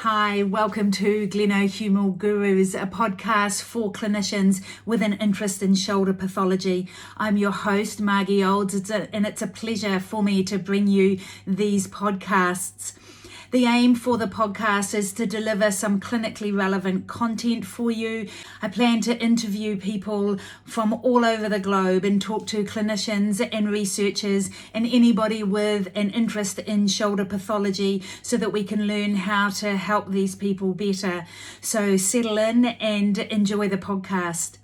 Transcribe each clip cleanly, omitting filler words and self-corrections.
Hi, welcome to Glenohumeral Gurus, a podcast for clinicians with an interest in shoulder pathology. I'm your host, Margie Olds, and it's a pleasure for me to bring you these podcasts. The aim for the podcast is to deliver some clinically relevant content for you. I plan to interview people from all over the globe and talk to clinicians and researchers and anybody with an interest in shoulder pathology so that we can learn how to help these people better. So settle in and enjoy the podcast.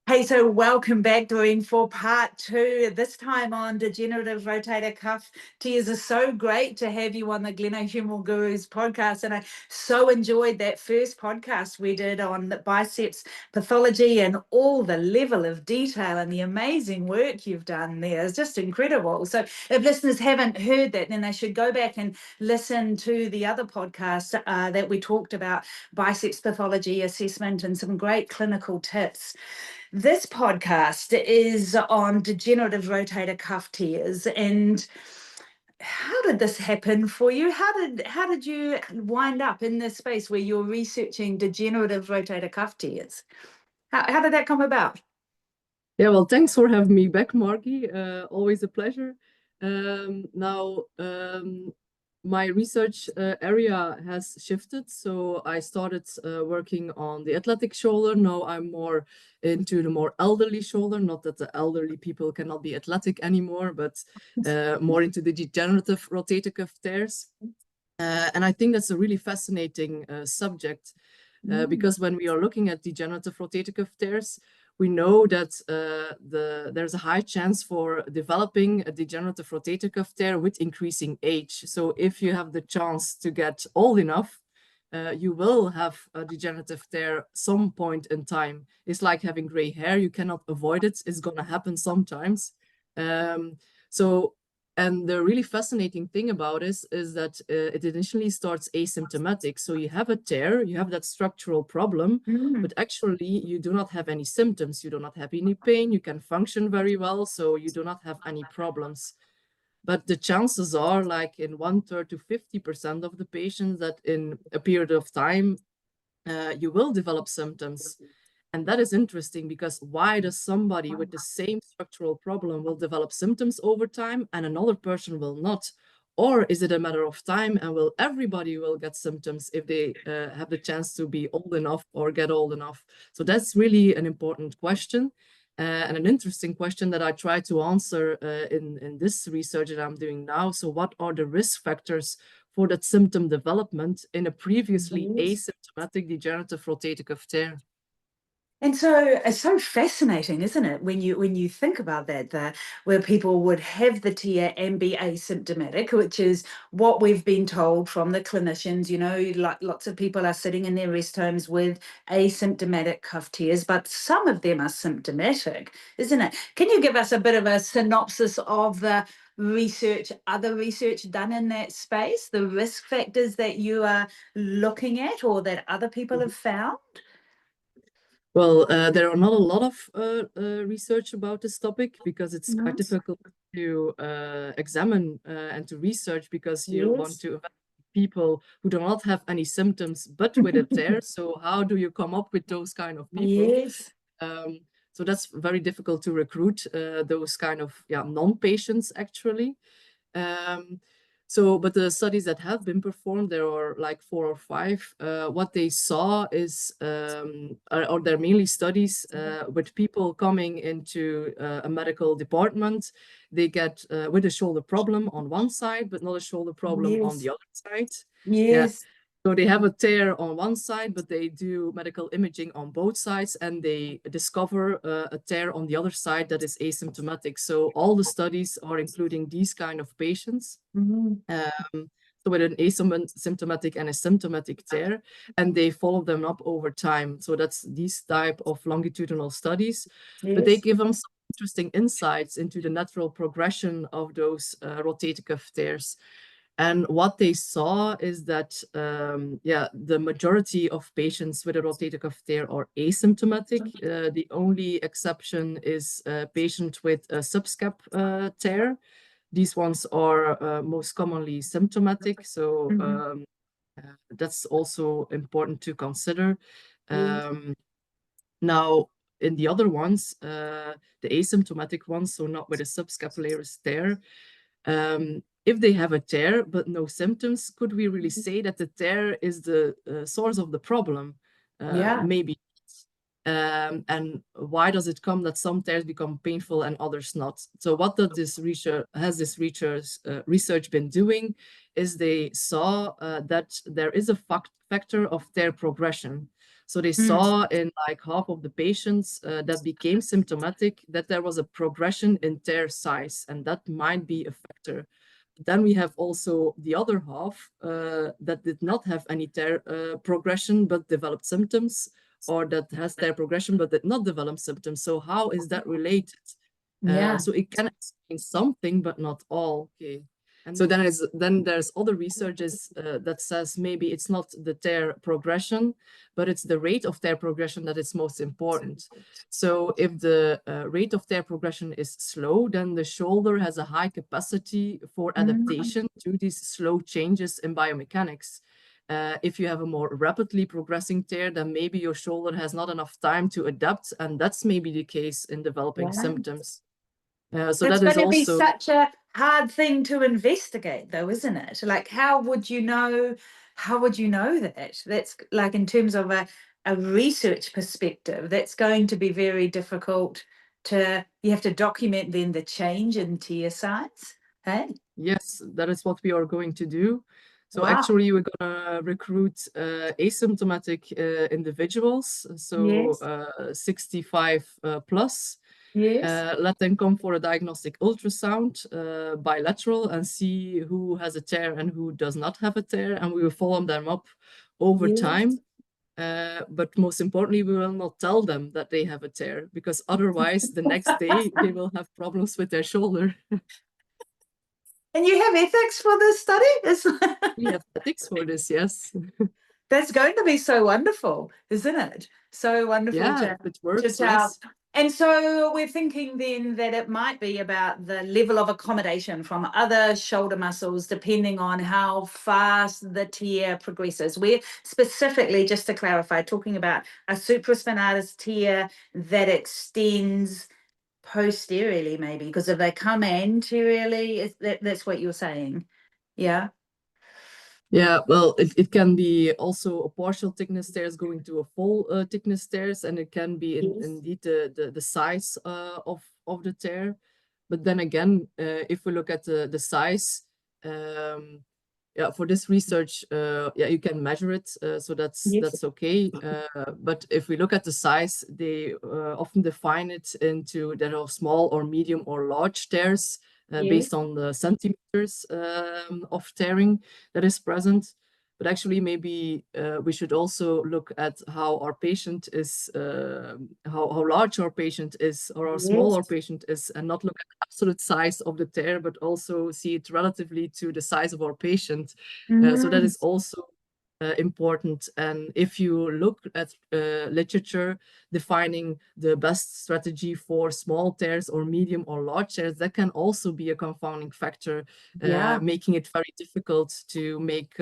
Hey, so welcome back, Dorien, for part two, this time on Degenerative Rotator Cuff tears. It's so great to have you on the Glenohumeral Gurus podcast, and I so enjoyed that first podcast we did on the biceps pathology and all the level of detail and the amazing work you've done there. It's just incredible. So if listeners haven't heard that, then they should go back and listen to the other podcast that we talked about biceps pathology assessment and some great clinical tips. This podcast is on degenerative rotator cuff tears. And how did this happen for you? How did you wind up in this space where you're researching degenerative rotator cuff tears? How did that come about? Yeah, well, thanks for having me back, Margie. Always a pleasure. My research area has shifted. So I started working on the athletic shoulder. Now I'm more into the more elderly shoulder. Not that the elderly people cannot be athletic anymore, but more into the degenerative rotator cuff tears. And I think that's a really fascinating subject because when we are looking at degenerative rotator cuff tears, we know that there's a high chance for developing a degenerative rotator cuff tear with increasing age. So if you have the chance to get old enough, you will have a degenerative tear some point in time. It's like having gray hair. You cannot avoid it. It's going to happen sometimes. And the really fascinating thing about this is that it initially starts asymptomatic. So you have a tear, you have that structural problem, but actually you do not have any symptoms. You do not have any pain. You can function very well. So you do not have any problems. But the chances are like in 1/3 to 50% of the patients that in a period of time, you will develop symptoms. And that is interesting because why does somebody with the same structural problem will develop symptoms over time and another person will not? Or is it a matter of time and will everybody will get symptoms if they have the chance to be old enough or get old enough? So that's really an important question and an interesting question that I try to answer in this research that I'm doing now. So what are the risk factors for that symptom development in a previously asymptomatic degenerative rotator cuff tear? And so it's so fascinating, isn't it, when you think about that, where people would have the tear and be asymptomatic, which is what we've been told from the clinicians. Like lots of people are sitting in their rest homes with asymptomatic cuff tears, but some of them are symptomatic, isn't it? Can you give us a bit of a synopsis of the other research done in that space, the risk factors that you are looking at or that other people have found? Well, there are not a lot of research about this topic because it's quite difficult to examine and to research because you want to evaluate people who do not have any symptoms but with a tear. So how do you come up with those kind of people? Yes. So that's very difficult to recruit those kind of non-patients actually. But the studies that have been performed, there are like 4 or 5. What they saw is, or they're mainly studies with people coming into a medical department. They get with a shoulder problem on one side, but not a shoulder problem on the other side. Yes. Yeah. So they have a tear on one side, but they do medical imaging on both sides and they discover a tear on the other side that is asymptomatic. So all the studies are including these kind of patients. So with an asymptomatic and a symptomatic tear, and they follow them up over time. So that's these type of longitudinal studies, but they give them some interesting insights into the natural progression of those rotator cuff tears. And what they saw is that, the majority of patients with a rotator cuff tear are asymptomatic. The only exception is a patient with a subscap tear. These ones are most commonly symptomatic, so that's also important to consider. Now, in the other ones, the asymptomatic ones, so not with a subscapularis tear, if they have a tear but no symptoms, could we really say that the tear is the source of the problem? Maybe. And why does it come that some tears become painful and others not? So what does this research been doing is they saw that there is a factor of tear progression. So they saw in like half of the patients that became symptomatic that there was a progression in tear size, and that might be a factor. Then we have also the other half that did not have any tear progression but developed symptoms, or that has tear progression but did not develop symptoms. So how is that related? So it can explain something, but not all. Okay. And so then there's other researches that says maybe it's not the tear progression, but it's the rate of tear progression that is most important. So if the rate of tear progression is slow, then the shoulder has a high capacity for adaptation to these slow changes in biomechanics. If you have a more rapidly progressing tear, then maybe your shoulder has not enough time to adapt, and that's maybe the case in developing symptoms. So That's that is going to be also, such a hard thing to investigate, though, isn't it? Like, how would you know? How would you know that? That's like in terms of a research perspective, that's going to be very difficult to. You have to document then the change in tear size. Hey, yes, that is what we are going to do. So wow, actually, we're gonna recruit asymptomatic individuals, so yes, 65 plus. yes, Let them come for a diagnostic ultrasound, bilateral, and see who has a tear and who does not have a tear, and we will follow them up over yes. time. But most importantly, we will not tell them that they have a tear, because otherwise the next day they will have problems with their shoulder. And you have ethics for this study? We have ethics for this, yes. That's going to be so wonderful, isn't it? So wonderful Yeah, if it to works, tell. yes. And so we're thinking then that it might be about the level of accommodation from other shoulder muscles, depending on how fast the tear progresses. We're specifically, just to clarify, talking about a supraspinatus tear that extends posteriorly, maybe, because if they come anteriorly, that's what you're saying. Yeah. Yeah, well, it can be also a partial thickness tears going to a full thickness tears, and it can be Yes. indeed the size of the tear. But then again, if we look at the size, yeah, for this research, yeah, you can measure it, so Yes. that's okay. But if we look at the size, they often define it into there are small or medium or large tears Yes. based on the centimeters of tearing that is present. But actually, maybe we should also look at how our patient is, how large our patient is, or how small Yes. our patient is, and not look at the absolute size of the tear, but also see it relatively to the size of our patient. So that Mm, is also important. And if you look at literature defining the best strategy for small tears or medium or large tears, that can also be a confounding factor, yeah. making it very difficult to make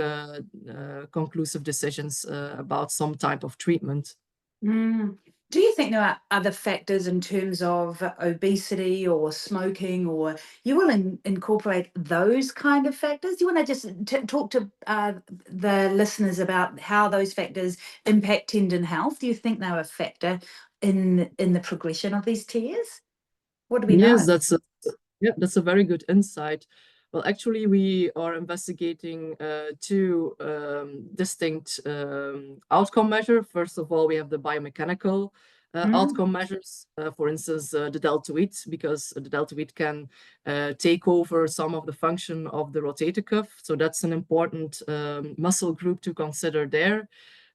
conclusive decisions about some type of treatment. Mm. Do you think there are other factors in terms of obesity or smoking, or you will incorporate those kind of factors? Do you want to just talk to the listeners about how those factors impact tendon health? Do you think they're a factor in the progression of these tears? What do we Yes, know? that's a very good insight. Well, actually, we are investigating two distinct outcome measures. First of all, we have the biomechanical Mm, outcome measures. For instance, the deltoid, because the deltoid can take over some of the function of the rotator cuff. So that's an important muscle group to consider there.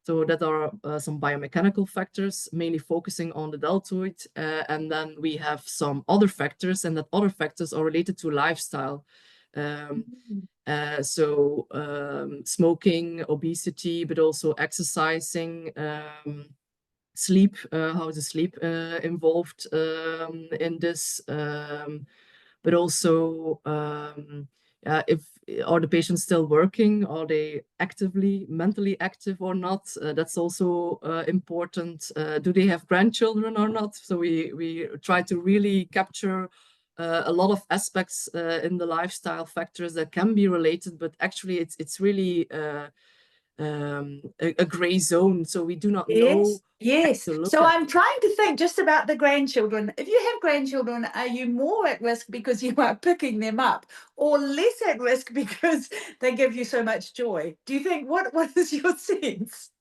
So that are some biomechanical factors, mainly focusing on the deltoid. And then we have some other factors, and that other factors are related to lifestyle. Um, Smoking, obesity, but also exercising, sleep, how is the sleep involved in this? but also if are the patients still working? Are they actively, mentally active or not? That's also important. Do they have grandchildren or not? So we try to really capture a lot of aspects in the lifestyle factors that can be related, but actually it's really a gray zone. So we do not know. Yes. To look So at. I'm trying to think just about the grandchildren. If you have grandchildren, are you more at risk because you are picking them up, or less at risk because they give you so much joy? Do you think, what is your sense?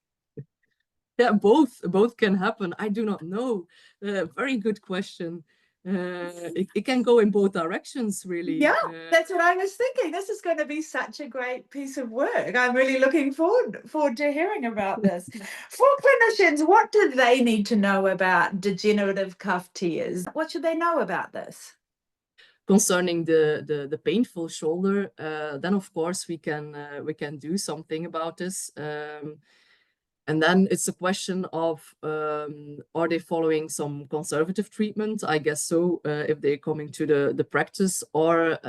Yeah, both can happen. I do not know. Very good question. It can go in both directions, really. Yeah, that's what I was thinking. This is going to be such a great piece of work. I'm really looking forward to hearing about this. For clinicians, what do they need to know about degenerative cuff tears? What should they know about this? Concerning the painful shoulder, then of course we can do something about this. And then it's a question of are they following some conservative treatment? I guess so, if they're coming to the practice, or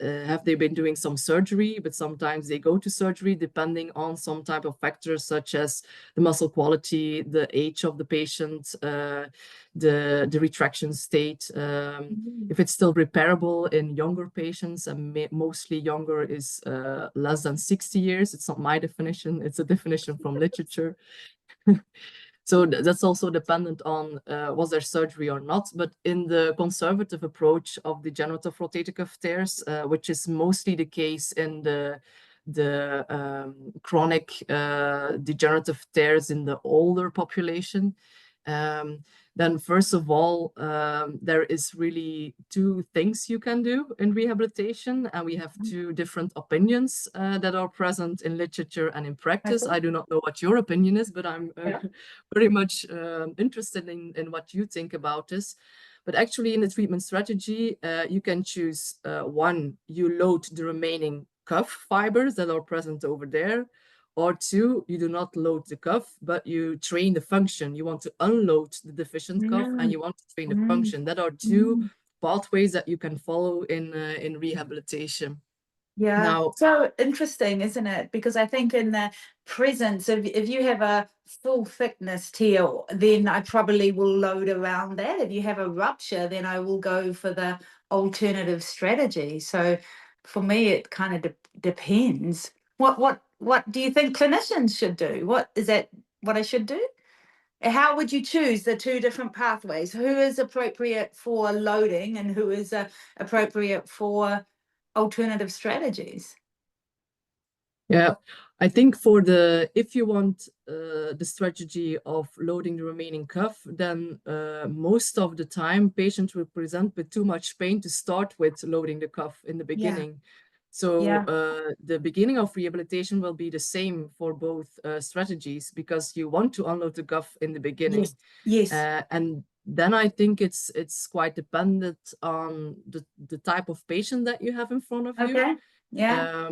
have they been doing some surgery? But sometimes they go to surgery depending on some type of factors, such as the muscle quality, the age of the patient, the retraction state. If it's still repairable in younger patients, and mostly younger is less than 60 years. It's not my definition, it's a definition from literature. So that's also dependent on was there surgery or not. But in the conservative approach of degenerative rotator cuff tears, which is mostly the case in the chronic degenerative tears in the older population, then first of all, there is really two things you can do in rehabilitation, and we have two different opinions that are present in literature and in practice. I do not know what your opinion is, but I'm very much interested in what you think about this. But actually in the treatment strategy, you can choose one, you load the remaining cuff fibers that are present over there, or two, you do not load the cuff, but you train the function. You want to unload the deficient cuff and you want to train the function. That are two pathways that you can follow in rehabilitation. Yeah, Now, so interesting, isn't it? Because I think in the presence of, if you have a full thickness tear, then I probably will load around that. If you have a rupture, then I will go for the alternative strategy. So for me, it kind of depends. What do you think clinicians should do? What is that? What I should do? How would you choose the two different pathways? Who is appropriate for loading and who is appropriate for alternative strategies? yeah, I think for if you want the strategy of loading the remaining cuff, then most of the time patients will present with too much pain to start with loading the cuff in the beginning. So the beginning of rehabilitation will be the same for both strategies, because you want to unload the cuff in the beginning. Yes. And then I think it's quite dependent on the type of patient that you have in front of you. Okay. Yeah.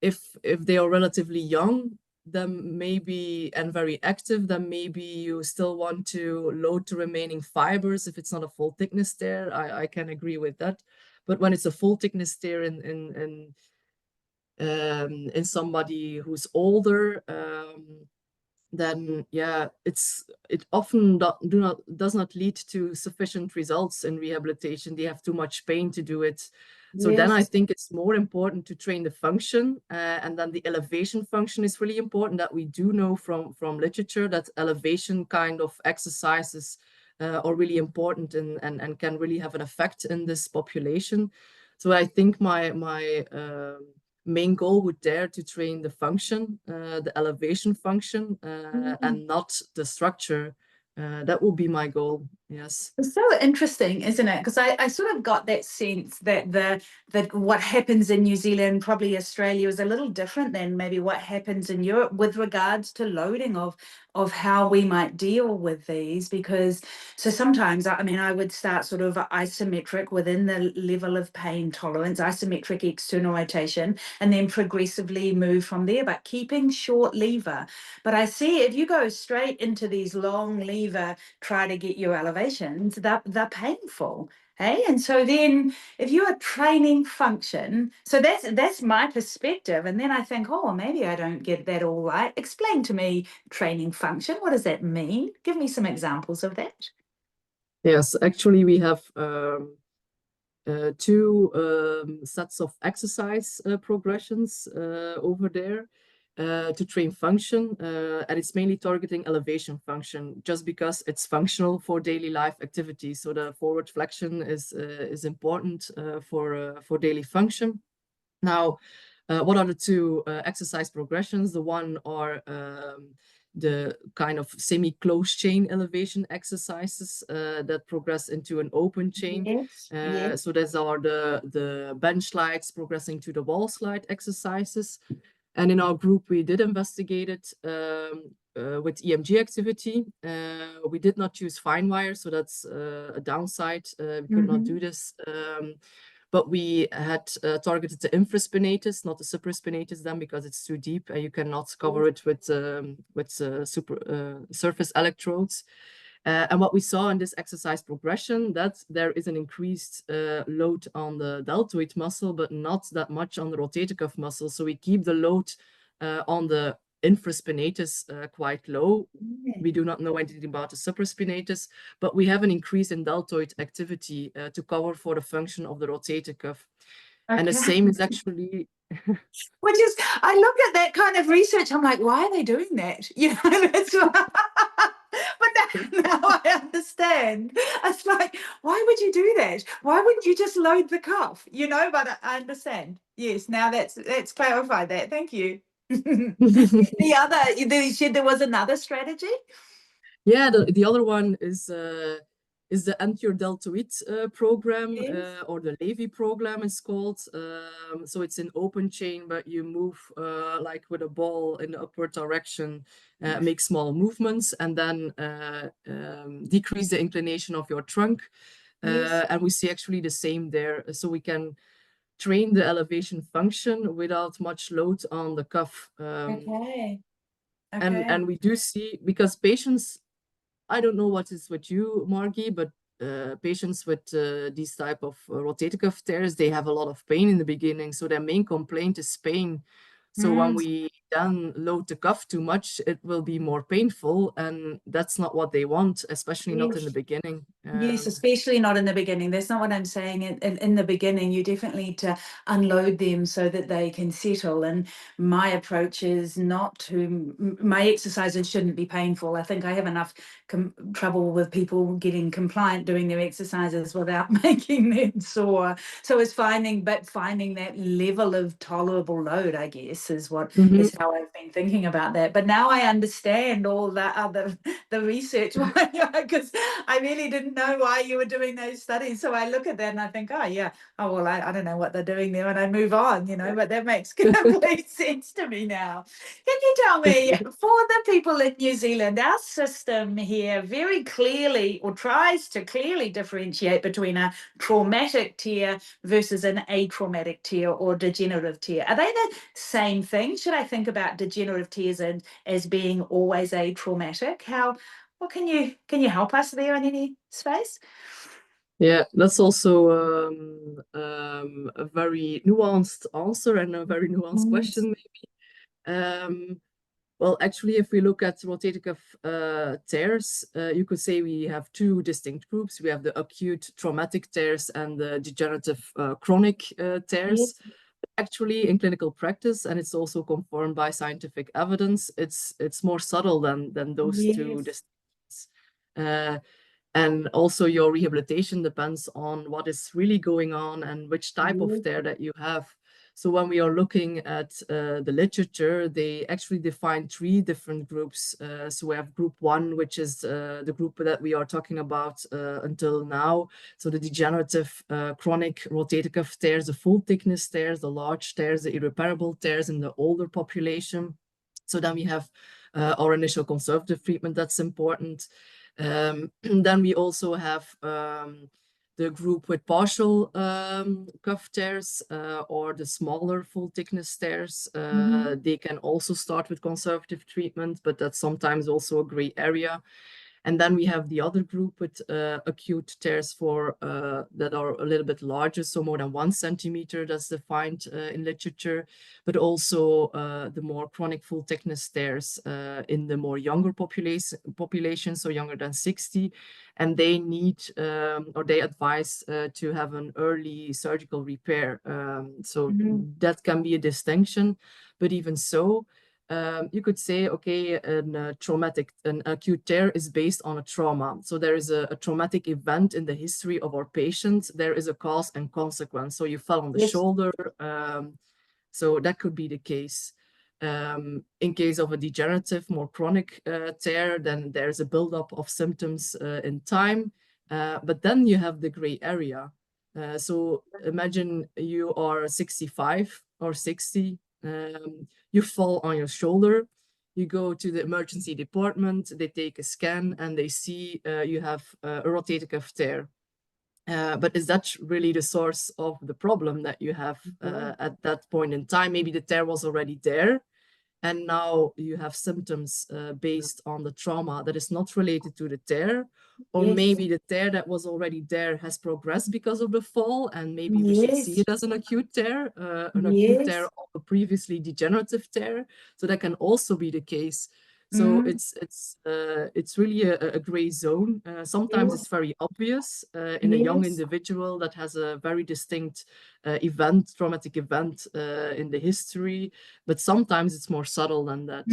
If they are relatively young, then maybe, and very active, then maybe you still want to load the remaining fibers if it's not a full thickness tear. I can agree with that. But when it's a full thickness tear in somebody who's older, then yeah, it often does not lead to sufficient results in rehabilitation. They have too much pain to do it. So then I think it's more important to train the function, and then the elevation function is really important. That we do know from literature that elevation kind of exercises are really important and can really have an effect in this population. So I think my main goal would dare to train the function, the elevation function, and not the structure. That will be my goal. Yes. It's so interesting, isn't it? Because I sort of got that sense that that what happens in New Zealand, probably Australia, is a little different than maybe what happens in Europe with regards to loading of how we might deal with these. Because so sometimes, I mean, I would start sort of isometric within the level of pain tolerance, isometric external rotation, and then progressively move from there, but keeping short lever. But I see if you go straight into these long lever ever try to get your elevations, they're painful. Hey, and so then if you are training function, so that's my perspective. And then I think, oh, maybe I don't get that all right. Explain to me training function. What does that mean? Give me some examples of that. Yes, actually, we have two sets of exercise progressions over there to train function, and it's mainly targeting elevation function, just because it's functional for daily life activities. So the forward flexion is important for daily function. Now, what are the two exercise progressions? The one are the kind of semi-closed chain elevation exercises that progress into an open chain. Yes, yes. So those are the bench slides progressing to the wall slide exercises. And in our group, we did investigate it with EMG activity. We did not use fine wire, so that's a downside. We could not do this. But we had targeted the infraspinatus, not the supraspinatus then, because it's too deep and you cannot cover it with surface electrodes. And what we saw in this exercise progression, that there is an increased load on the deltoid muscle, but not that much on the rotator cuff muscle. So we keep the load on the infraspinatus quite low. We do not know anything about the supraspinatus, but we have an increase in deltoid activity to cover for the function of the rotator cuff. Okay. And the same is actually... Which is, I look at that kind of research, I'm like, why are they doing that? You know, that's why. But now I understand. It's like, why would you do that? Why wouldn't you just load the cuff? You know, but I understand. Yes, now that's clarified that. Thank you. You said there was another strategy? Yeah, the other one is the anterior deltoid program, Yes. or the Levy program is called. So it's an open chain, but you move like with a ball in the upward direction, make small movements, and then decrease the inclination of your trunk. Yes. And we see actually the same there. So we can train the elevation function without much load on the cuff. Okay. And we do see, because patients, I don't know what is with you, Margie, but patients with these type of rotator cuff tears, they have a lot of pain in the beginning. So their main complaint is pain. So when we then load the cuff too much, it will be more painful, and that's not what they want, especially not in the beginning. Yes, especially not in the beginning. That's not what I'm saying. In the beginning, you definitely need to unload them so that they can settle. And my approach is not to, my exercises shouldn't be painful. I think I have enough trouble with people getting compliant doing their exercises without making them sore. So it's finding that level of tolerable load, I guess, is what is how I've been thinking about that. But now I understand all the research, because I really didn't know why you were doing those studies. So I look at that and I think, oh yeah, oh well, I don't know what they're doing there, and I move on, you know, but that makes complete sense to me now. Can you tell me, for the people in New Zealand, our system here very clearly, or tries to clearly differentiate between a traumatic tear versus an atraumatic tear or degenerative tear. Are they the same thing? Should I think about degenerative tears as being always atraumatic? Well, can you help us there in any space? Yeah, that's also a very nuanced answer and a very nuanced question, maybe. Well, actually, if we look at rotator cuff tears, you could say we have two distinct groups. We have the acute traumatic tears and the degenerative chronic tears. Yes. Actually, in clinical practice, and it's also confirmed by scientific evidence, it's more subtle than those two distinctions. And also your rehabilitation depends on what is really going on and which type of tear that you have. So when we are looking at the literature, they actually define three different groups. So we have group one, which is the group that we are talking about until now. So the degenerative chronic rotator cuff tears, the full thickness tears, the large tears, the irreparable tears in the older population. So then we have our initial conservative treatment that's important. Then we also have the group with partial cuff tears or the smaller full thickness tears. They can also start with conservative treatment, but that's sometimes also a gray area. And then we have the other group with acute tears for that are a little bit larger, so more than 1 centimeter, that's defined in literature, but also the more chronic full thickness tears in the more younger population, so younger than 60, and they need or they advise to have an early surgical repair. So that can be a distinction, but even so, you could say, okay, an acute tear is based on a trauma. So there is a traumatic event in the history of our patient. There is a cause and consequence. So you fell on the shoulder. So that could be the case. In case of a degenerative, more chronic tear, then there's a buildup of symptoms in time. But then you have the gray area. So imagine you are 65 or 60. You fall on your shoulder, you go to the emergency department, they take a scan and they see you have a rotator cuff tear. But is that really the source of the problem that you have at that point in time? Maybe the tear was already there, and now you have symptoms based on the trauma that is not related to the tear, or maybe the tear that was already there has progressed because of the fall, and maybe we should see it as an acute tear of a previously degenerative tear. So that can also be the case. So it's really a gray zone. Sometimes it's very obvious in a young individual that has a very distinct traumatic event in the history, but sometimes it's more subtle than that.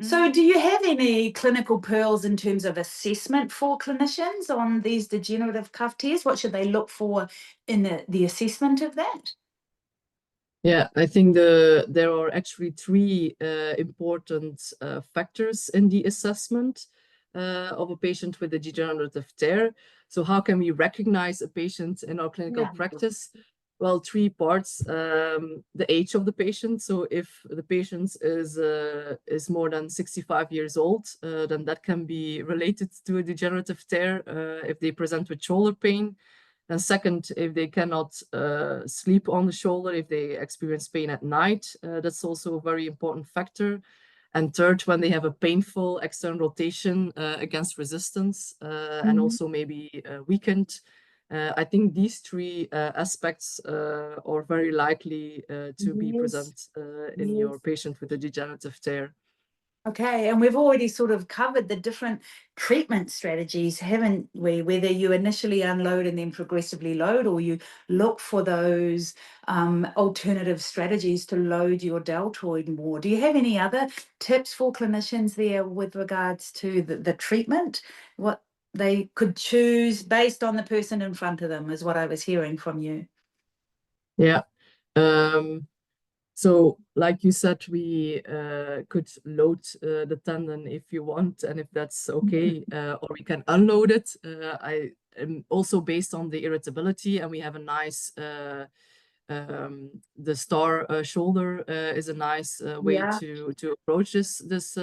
So do you have any clinical pearls in terms of assessment for clinicians on these degenerative cuff tears? What should they look for in the assessment of that? Yeah, I think there are actually 3 important factors in the assessment of a patient with a degenerative tear. So how can we recognize a patient in our clinical practice? Well, 3 parts. The age of the patient. So if the patient is more than 65 years old, then that can be related to a degenerative tear if they present with shoulder pain. And second, if they cannot sleep on the shoulder, if they experience pain at night, that's also a very important factor. And third, when they have a painful external rotation against resistance and also maybe weakened. I think these 3 aspects are very likely to be present in your patient with a degenerative tear. Okay, and we've already sort of covered the different treatment strategies, haven't we? Whether you initially unload and then progressively load, or you look for those alternative strategies to load your deltoid more. Do you have any other tips for clinicians there with regards to the treatment? What they could choose based on the person in front of them is what I was hearing from you. Yeah. So, like you said, we could load the tendon if you want, and if that's okay, or we can unload it. I am also based on the irritability, and we have a nice the star shoulder is a nice way to approach this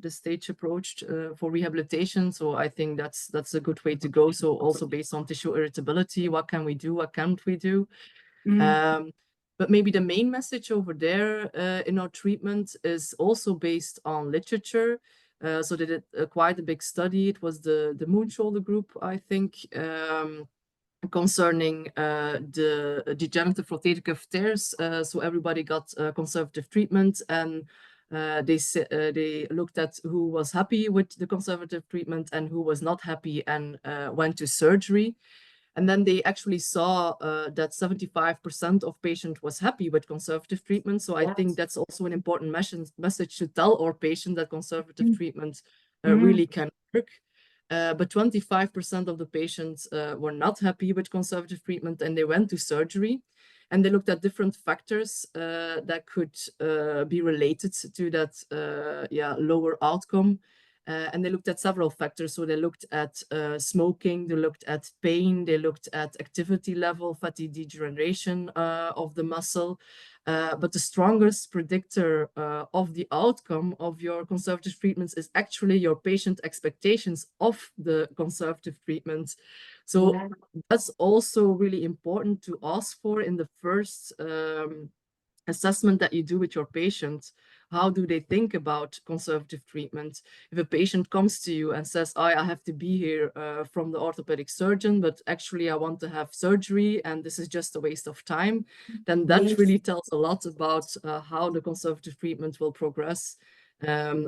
stage approach for rehabilitation. So I think that's a good way to go. So also based on tissue irritability, what can we do? What can't we do? But maybe the main message over there in our treatment is also based on literature. So they did quite a big study. It was the Moon Shoulder group, I think, concerning the degenerative rotator cuff tears. So everybody got conservative treatment, and they looked at who was happy with the conservative treatment and who was not happy and went to surgery. And then they actually saw that 75% of patients was happy with conservative treatment. So I think that's also an important message to tell our patient that conservative treatment really can work. But 25% of the patients were not happy with conservative treatment, and they went to surgery. And they looked at different factors that could be related to that lower outcome. And they looked at several factors. So they looked at smoking, they looked at pain, they looked at activity level, fatty degeneration of the muscle. But the strongest predictor of the outcome of your conservative treatments is actually your patient expectations of the conservative treatment. So that's also really important to ask for in the first assessment that you do with your patient. how do they think about conservative treatment? If a patient comes to you and says, I have to be here from the orthopedic surgeon, but actually I want to have surgery and this is just a waste of time, then that really tells a lot about how the conservative treatment will progress.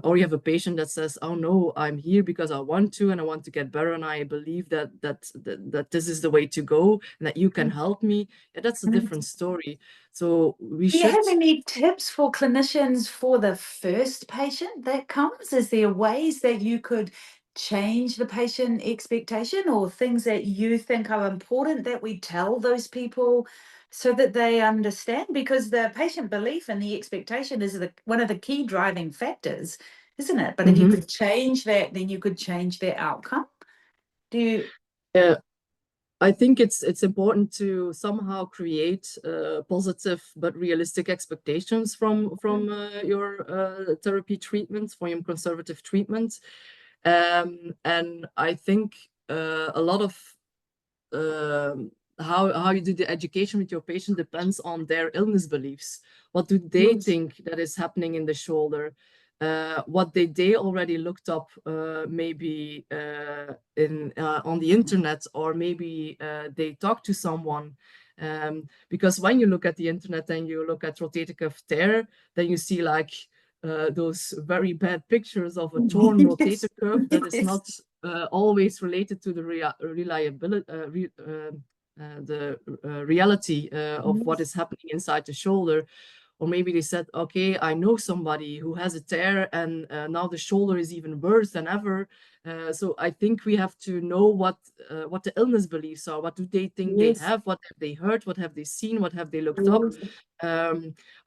Or you have a patient that says, oh no, I'm here because I want to and I want to get better and I believe that this is the way to go and that you can help me. Yeah, that's a different story. So we Do you should. have any tips for clinicians for the first patient that comes? Is there ways that you could change the patient expectation or things that you think are important that we tell those people so that they understand? Because the patient belief and the expectation is one of the key driving factors, isn't it? But if you could change that, then you could change their outcome. Do you? I think it's important to somehow create positive but realistic expectations from your therapy treatments, from your conservative treatment, and I think a lot of how you do the education with your patient depends on their illness beliefs. What do they think that is happening in the shoulder? What they already looked up, maybe on the internet, or maybe they talked to someone. Because when you look at the internet and you look at rotator cuff tear, then you see like those very bad pictures of a torn rotator cuff that is not always related to the reliability, the reality of what is happening inside the shoulder. Or maybe they said, okay, I know somebody who has a tear and now the shoulder is even worse than ever. So I think we have to know what the illness beliefs are. What do they think they have? What have they heard? What have they seen? What have they looked up?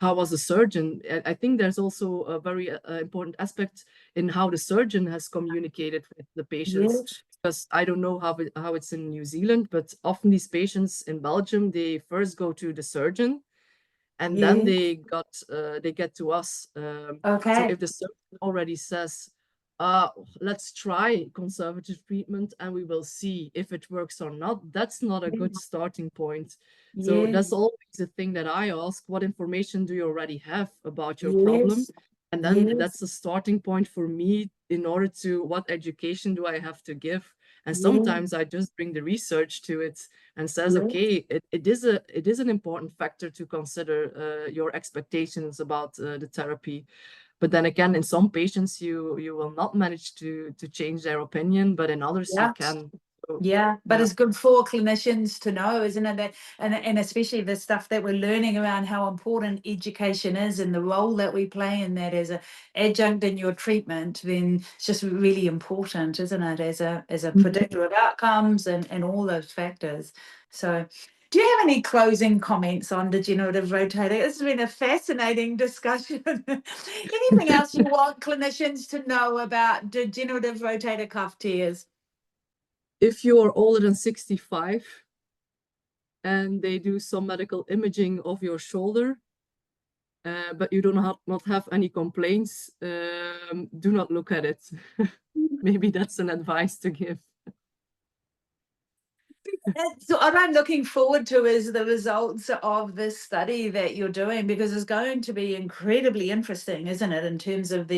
How was the surgeon? I think there's also a very important aspect in how the surgeon has communicated with the patients. Because I don't know how it's in New Zealand, but often these patients in Belgium, they first go to the surgeon and then they get to us. So if the surgeon already says, let's try conservative treatment and we will see if it works or not, that's not a good starting point. So that's always the thing that I ask, what information do you already have about your problem? And then that's the starting point for me in order to, what education do I have to give? And sometimes I just bring the research to it and says, okay, it is an important factor to consider your expectations about the therapy. But then again, in some patients, you will not manage to change their opinion, but in others you can. But it's good for clinicians to know, isn't it? That, and especially the stuff that we're learning around how important education is and the role that we play in that as an adjunct in your treatment, then it's just really important, isn't it? As a predictor of outcomes and all those factors. So do you have any closing comments on degenerative rotator? It's been a fascinating discussion. Anything else you want clinicians to know about degenerative rotator cuff tears? If you are older than 65 and they do some medical imaging of your shoulder, but you do not have any complaints, do not look at it. Maybe that's an advice to give. So what I'm looking forward to is the results of this study that you're doing, because it's going to be incredibly interesting, isn't it, in terms of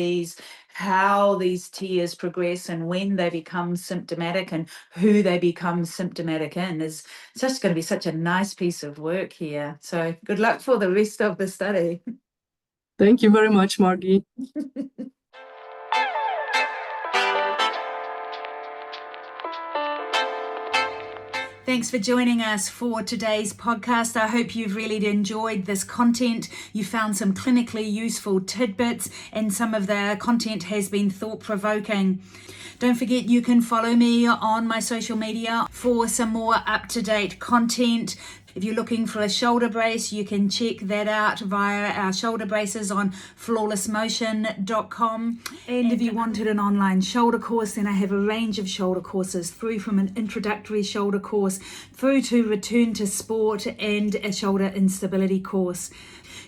how these tears progress and when they become symptomatic and who they become symptomatic in. It's just going to be such a nice piece of work here. So good luck for the rest of the study. Thank you very much, Margie. Thanks for joining us for today's podcast. I hope you've really enjoyed this content. You found some clinically useful tidbits and some of the content has been thought-provoking. Don't forget you can follow me on my social media for some more up-to-date content. If you're looking for a shoulder brace, you can check that out via our shoulder braces on flawlessmotion.com. And if you wanted an online shoulder course, then I have a range of shoulder courses, through from an introductory shoulder course through to return to sport and a shoulder instability course.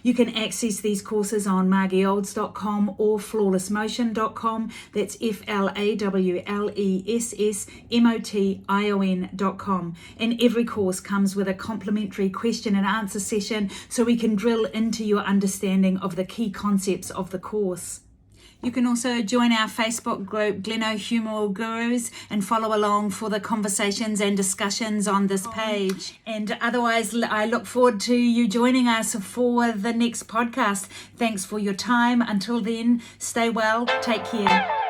You can access these courses on margieolds.com or flawlessmotion.com. That's flawlessmotion.com. And every course comes with a complimentary complimentary question and answer session so we can drill into your understanding of the key concepts of the course. You can also join our Facebook group, Glenohumeral Gurus, and follow along for the conversations and discussions on this page. And otherwise, I look forward to you joining us for the next podcast. Thanks for your time. Until then, stay well, take care.